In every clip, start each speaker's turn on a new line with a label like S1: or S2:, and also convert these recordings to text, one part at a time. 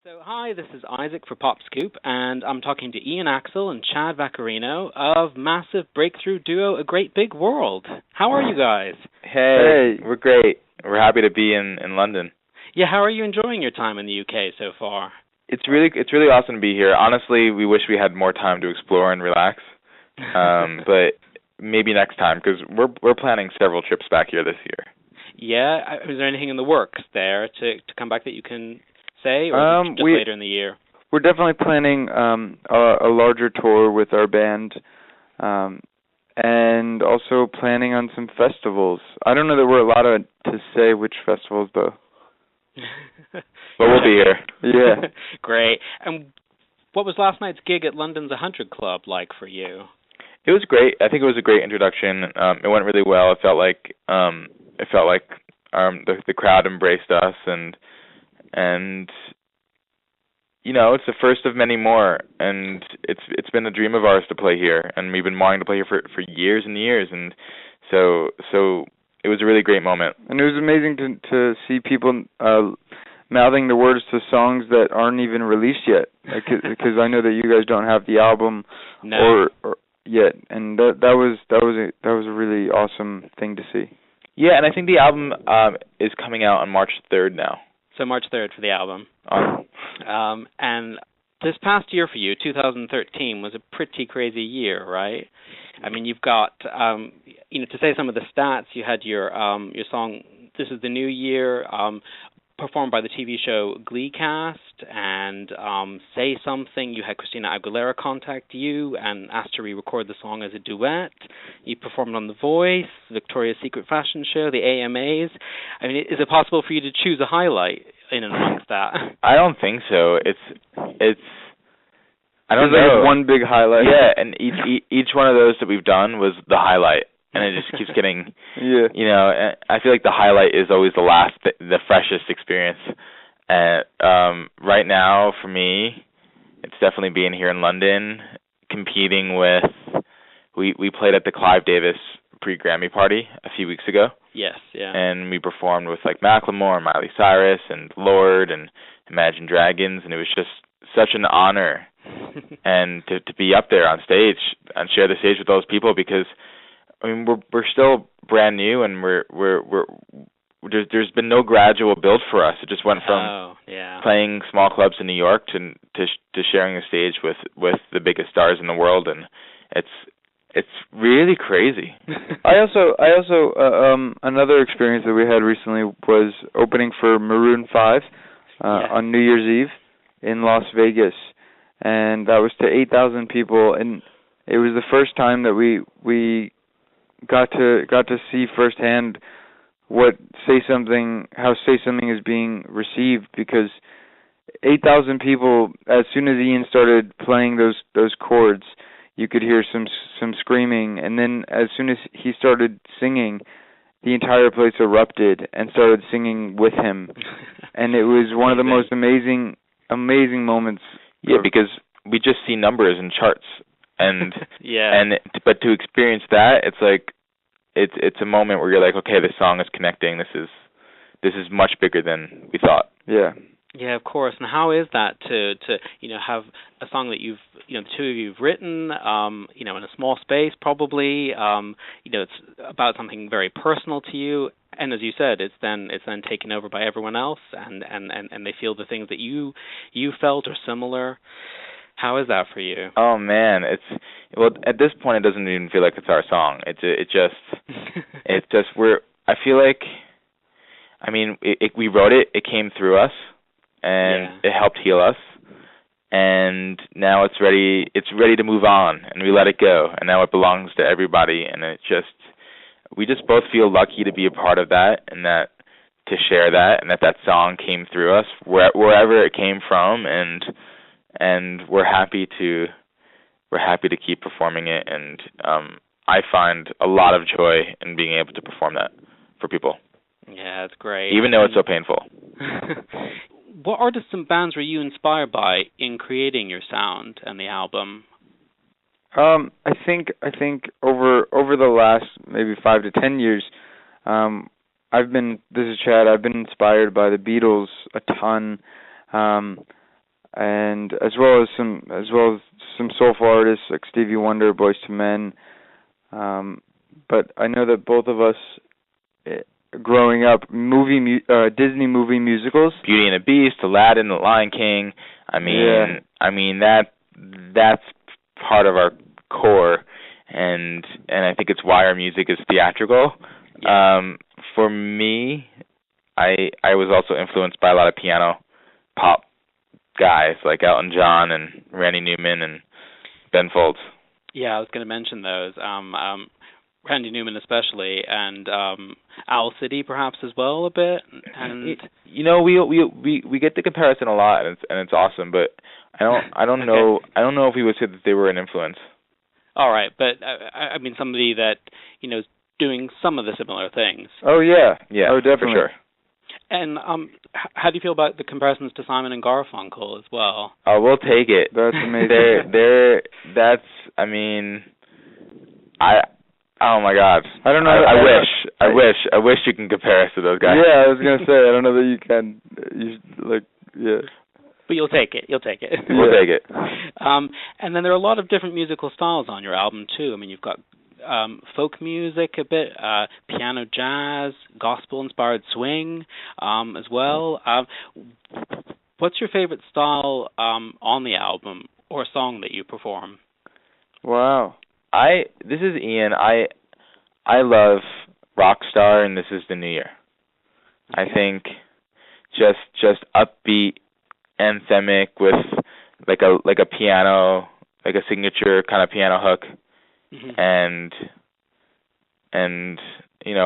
S1: So, hi, this is Isaac for Pop Scoop, and I'm talking to Ian Axel and Chad Vaccarino of massive breakthrough duo A Great Big World. How are you guys?
S2: Hey, we're great. We're happy to be in London.
S1: Yeah, how are you enjoying your time in the UK so far?
S2: It's really awesome to be here. Honestly, we wish we had more time to explore and relax, but maybe next time because we're planning several trips back here this year.
S1: Yeah, is there anything in the works there to come back that you can say, or just later in the year?
S3: We're definitely planning a larger tour with our band, and also planning on some festivals. I don't know that we're allowed to say which festivals, though.
S2: But we'll be here.
S3: Yeah.
S1: Great. And what was last night's gig at London's 100 Club like for you?
S2: It was great. I think it was a great introduction. It went really well. It felt like the crowd embraced us, and you know, it's the first of many more, and it's been a dream of ours to play here, and we've been wanting to play here for years and years, and so it was a really great moment.
S3: And it was amazing to see people mouthing the words to songs that aren't even released yet, because I know that you guys don't have the album or yet, and that was a really awesome thing to see.
S2: Yeah, and I think the album is coming out on March 3rd now.
S1: So March 3rd for the album. And this past year for you, 2013, was a pretty crazy year, right? I mean, you've got, to say some of the stats, you had your song, This Is the New Year, performed by the TV show Glee cast, and Say Something. You had Christina Aguilera contact you and ask to re-record the song as a duet. You performed on The Voice, Victoria's Secret fashion show, the AMAs. I mean, is it possible for you to choose a highlight in and amongst that?
S2: I don't think so. It's I don't
S3: know.
S2: Like
S3: one big highlight.
S2: Yeah, and each one of those that we've done was the highlight. And it just keeps getting, I feel like the highlight is always the freshest experience. And right now, for me, it's definitely being here in London, competing with, we played at the Clive Davis pre-Grammy party a few weeks ago.
S1: Yes, yeah.
S2: And we performed with like Macklemore and Miley Cyrus and Lorde and Imagine Dragons, and it was just such an honor and to be up there on stage and share the stage with those people, because I mean, we're still brand new, and there's been no gradual build for us. It just went from playing small clubs in New York to sharing a stage with the biggest stars in the world, and it's really crazy.
S3: I also another experience that we had recently was opening for Maroon 5 on New Year's Eve in Las Vegas, and that was to 8,000 people, and it was the first time that we got to see firsthand how Say Something is being received, because 8,000 people, as soon as Ian started playing those chords, you could hear some screaming, and then as soon as he started singing, the entire place erupted and started singing with him. And it was one of the most amazing moments.
S2: Yeah, because we just see numbers and charts. And but to experience that, it's like it's a moment where you're like, okay, this song is connecting. This is much bigger than we thought.
S3: Yeah.
S1: Yeah, of course. And how is that to have a song that the two of you've written, in a small space probably, it's about something very personal to you, and as you said, it's then taken over by everyone else, and they feel the things that you felt are similar. How is that for you?
S2: Oh man, at this point it doesn't even feel like it's our song. I feel like, I mean, we wrote it. It came through us, and it helped heal us. And now it's ready. It's ready to move on, and we let it go. And now it belongs to everybody. And we just both feel lucky to be a part of that, and that to share that, and that song came through us wherever it came from, and we're happy to keep performing it, and I find a lot of joy in being able to perform that for people.
S1: Yeah, it's great.
S2: Even though it's so painful.
S1: What artists and bands were you inspired by in creating your sound and the album?
S3: I think over the last maybe 5 to 10 years, this is Chad. I've been inspired by the Beatles a ton. and as well as some soulful artists like Stevie Wonder, Boyz II Men. But I know that both of us, growing up, Disney movie musicals,
S2: Beauty and the Beast, Aladdin, The Lion King. I mean that's part of our core, and I think it's why our music is theatrical. For me, I was also influenced by a lot of piano pop guys like Elton John and Randy Newman and Ben Folds. Yeah,
S1: I was going to mention those. Randy Newman especially, and Owl City perhaps as well a bit. And
S2: we get the comparison a lot, and it's awesome, but I don't know if we would say that they were an influence.
S1: All right, but I mean somebody that is doing some of the similar things.
S3: Oh yeah,
S2: oh definitely.
S3: For sure.
S1: And how do you feel about the comparisons to Simon and Garfunkel as well?
S2: Oh, we'll take it.
S3: That's amazing.
S2: Oh my God!
S3: I don't know.
S2: I wish you can compare us to those guys.
S3: Yeah, I was gonna say I don't know that you can. Yeah.
S1: But you'll take it.
S2: We'll take it.
S1: And then there are a lot of different musical styles on your album too. I mean, you've got folk music a bit, piano jazz, gospel-inspired swing as well. What's your favorite style on the album or song that you perform?
S3: Wow.
S2: This is Ian. I love Rockstar and This Is the New Year. Okay. I think just upbeat, anthemic with like a piano, like a signature kind of piano hook. Mm-hmm. And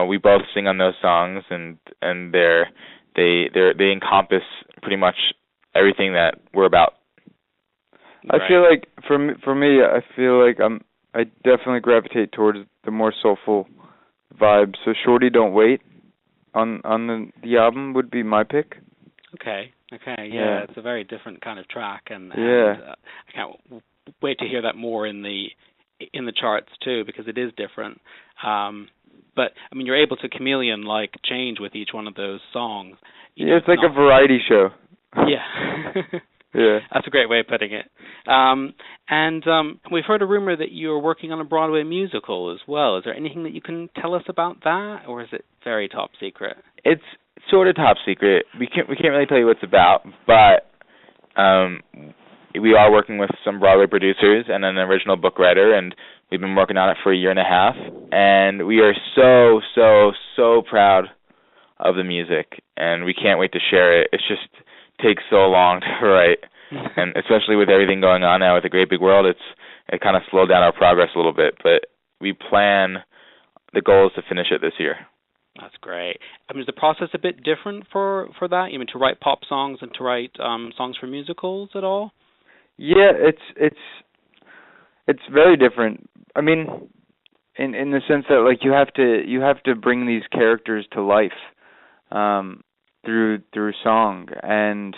S2: we both sing on those songs, and they encompass pretty much everything that we're about.
S3: Right. I feel like for me, I feel like I definitely gravitate towards the more soulful vibe. So Shorty Don't Wait on the album would be my pick.
S1: Okay, yeah, it's a very different kind of track, and I can't wait to hear that more in the charts too, because it is different. But I mean, you're able to chameleon change with each one of those songs.
S3: It's like a variety show.
S1: Yeah.
S3: Yeah.
S1: That's a great way of putting it. And we've heard a rumor that you're working on a Broadway musical as well. Is there anything that you can tell us about that, or is it very top secret?
S2: It's sort of top secret. We can't really tell you what it's about, but we are working with some Broadway producers and an original book writer, and we've been working on it for a year and a half, and we are so proud of the music, and we can't wait to share it. It just takes so long to write, and especially with everything going on now with the great big world, it kind of slowed down our progress a little bit, but the goal is to finish it this year.
S1: That's great. I mean, is the process a bit different for that? You mean to write pop songs and to write songs for musicals at all?
S3: Yeah, it's very different. I mean, in the sense that you have to bring these characters to life through song, and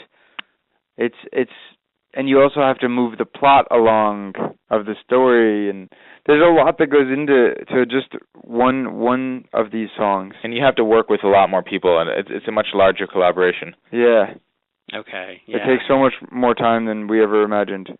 S3: and you also have to move the plot along of the story, and there's a lot that goes into just one of these songs.
S2: And you have to work with a lot more people, and it's a much larger collaboration.
S3: Yeah.
S1: Okay. Yeah.
S3: It takes so much more time than we ever imagined.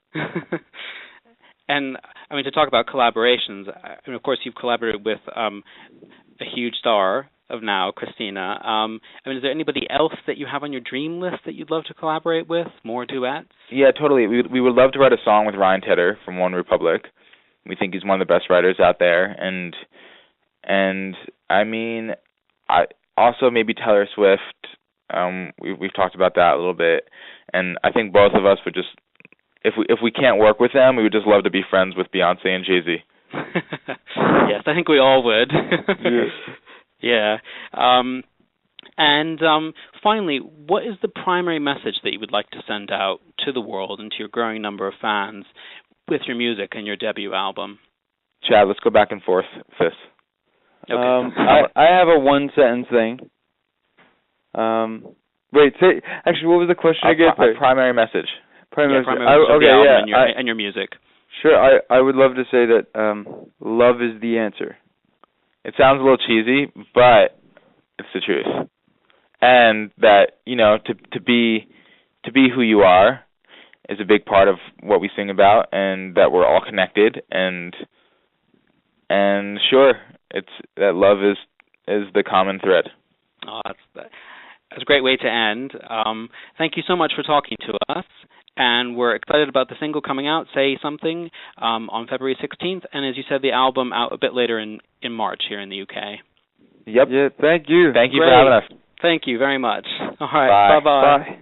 S1: And I mean, to talk about collaborations, I mean, of course, you've collaborated with a huge star of now, Christina. I mean, is there anybody else that you have on your dream list that you'd love to collaborate with? More duets?
S2: Yeah, totally. We would love to write a song with Ryan Tedder from One Republic. We think he's one of the best writers out there, and I mean, also maybe Taylor Swift. We've talked about that a little bit, and I think both of us would just, if we can't work with them, we would just love to be friends with Beyonce and Jay-Z.
S1: Yes, I think we all would. Yeah. And finally, what is the primary message that you would like to send out to the world and to your growing number of fans with your music and your debut album?
S2: Chad, let's go back and forth this.
S1: Okay.
S3: I have a one-sentence thing. Wait, actually, what was the question again?
S2: Our primary message.
S1: Primary message of the album and your music.
S3: Sure, I would love to say that love is the answer.
S2: It sounds a little cheesy, but it's the truth. And that, to be who you are is a big part of what we sing about, and that we're all connected, and sure, it's that love is the common thread.
S1: Oh, that's a great way to end. Thank you so much for talking to us, and we're excited about the single coming out, Say Something, on February 16th, and as you said, the album out a bit later in March here in the UK.
S2: Yep.
S3: Yeah, thank you.
S2: Thank you
S1: Great.
S2: for having us.
S1: Thank you very much. All right, bye-bye.
S3: Bye.